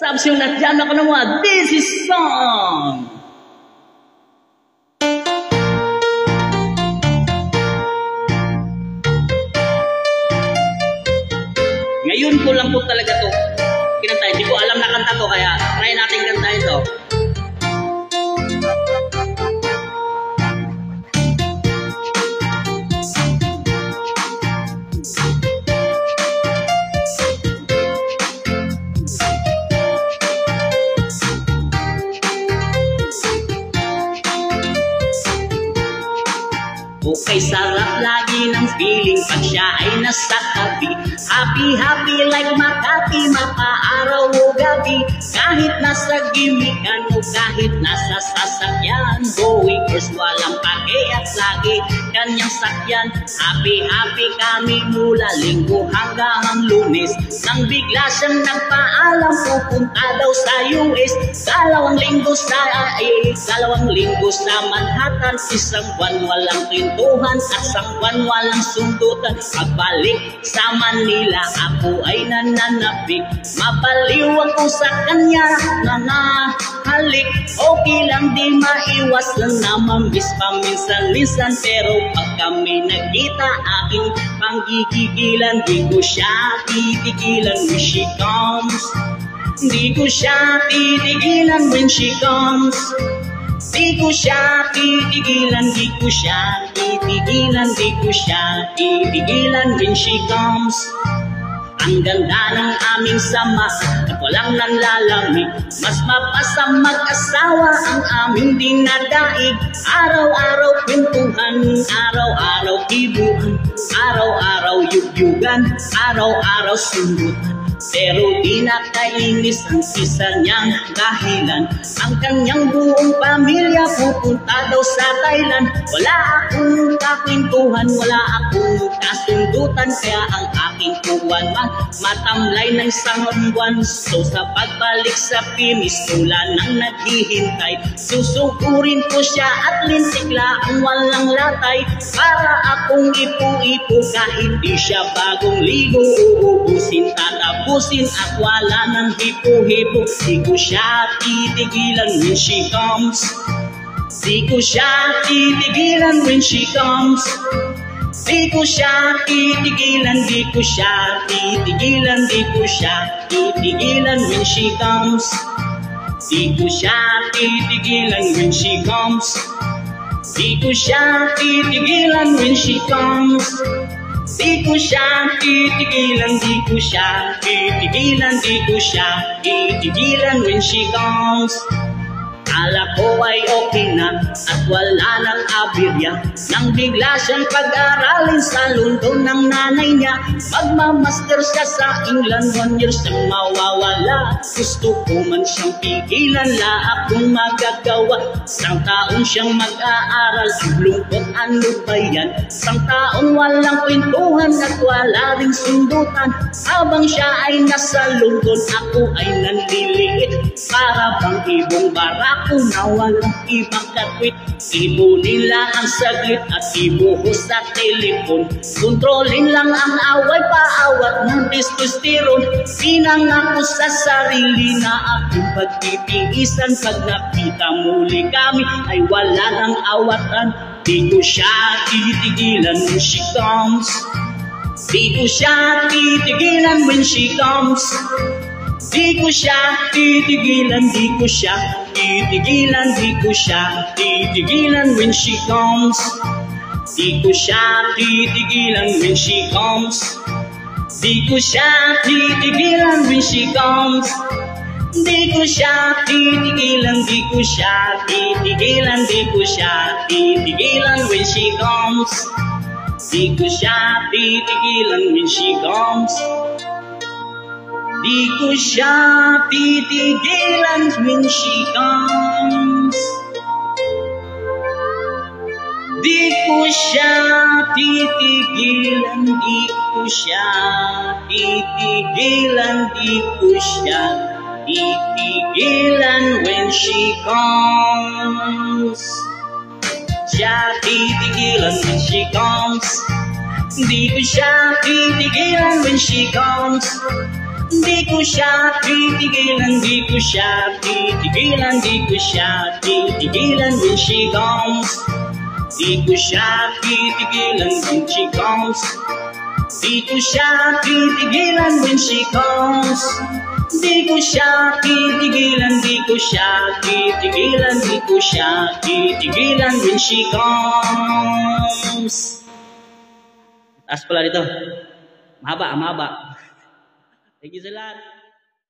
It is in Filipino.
Sabs yung natyan ako ng mga This is Song. Ngayon ko lang po talaga to kinanta. Hindi ko alam na kanta to, kaya try natin kantahin to. Okay, sarap lagi ng feeling pag siya ay nasa tabi. Happy, happy like Makati, mapaaraw o gabi. Kahit nasa gimikan o kahit nasa sasakyan, going is walang pake at lagi kanyang sakyan. Happy, happy kami mula Linggo hanggang Lunes. Nang bigla siyang nagpaalam, pupunta daw sa US. Dalawang linggo sa Manhattan, isang buwan walang pintuhan at isang buwan walang sundutan. Pagbalik sa Manila, ako ay nananapik. Mabaliw ako sa kanya, nanahalik. Okay lang, di maiwasan na mamiss paminsan-minsan. Pero pag kami nagkita, aking panggigigilan. Di ko siya titigilan when she comes. Di ko siya titigilan when she comes. Di ko siya titigilan, di ko siya titigilan, di ko siya titigilan when she comes. Ang ganda ng aming sama at walang nanlalamig. Mas mapasa mag-asawa ang aming dinadaig. Araw-araw kwentuhan, araw-araw ibuhan, araw-araw yugyugan, araw-araw sundutan. Pero di nakainis ang isa niyang dahilan. Ang kanyang buong pamilya pupunta daw sa Thailand. Wala akong kakwentuhan, wala akong kasundutan. Kaya ang aking kuwan matamlay ng isang buwan. So sa pagbalik sa Pininsula nang naghihintay, susugurin ko siya at lintikla ang walang latay. Para akong ipo-ipo kahit di siya bagong ligo. Uubusin, tatapusin at wala ng hipo-hipo. Di ko siya titigilan when she comes. Di ko siya titigilan when she comes. Di ko siya titigilan, di ko siya titigilan, di ko siya titigilan when she comes. Di ko siya titigilan when she comes. Di ko siya titigilan when she comes. Di ko siya titigilan, di ko siya titigilan, di ko siya titigilan when she comes. Akala ko ay okay na at wala nang abirya. Nang bigla siyang pag-aralin sa London ng nanay niya. Magmamaster siya sa England, 1 year siyang mawawala. Gusto ko man siyang pigilan, lahat kong magagawa. Isang taon siyang mag-aaral, ang lungkot ano ba yan? Isang taon walang kwentuhan at wala ring sundutan. Habang siya ay nasa London, ako ay nanliliit. Para bang ibong barako na walang ibang katwit. Ibunin lang ang saglit at ibuhos sa telepon. Kontrolin lang ang away, paawat ng testosterone. Pinangako sa sarili na aking pagtitiisan. Pag nakita muli kami ay wala ng awatan. Di ko siya titigilan when she comes. Di ko siya titigilan when she comes. Di ko siya titigilan, di ko siya titigilan, di ko siya titigilan when she comes. Di ko siya titigilan when she comes. Di ko siya titigilan when she comes. Di ko siya titigilan, di ko siya titigilan, di ko siya titigilan when she comes. Di ko siya titigilan when she comes. Di ko siya titigilan when she comes. Di ko siya titigilan, di ko siya titigilan, di ko siya titigilan when she comes. Siya titigilan when she comes. Di ko siya titigilan when she comes. Di ko siya titigilan, di ko siya titigilan, di ko siya titigilan when she comes. Di ko siya titigilan when she comes. Di ko siya titigilan when she comes. Di ko siya titigilan, di ko siya titigilan, di ko siya titigilan when she comes. Taas pala dito. Mahaba, mahaba. Thank you sa lahat.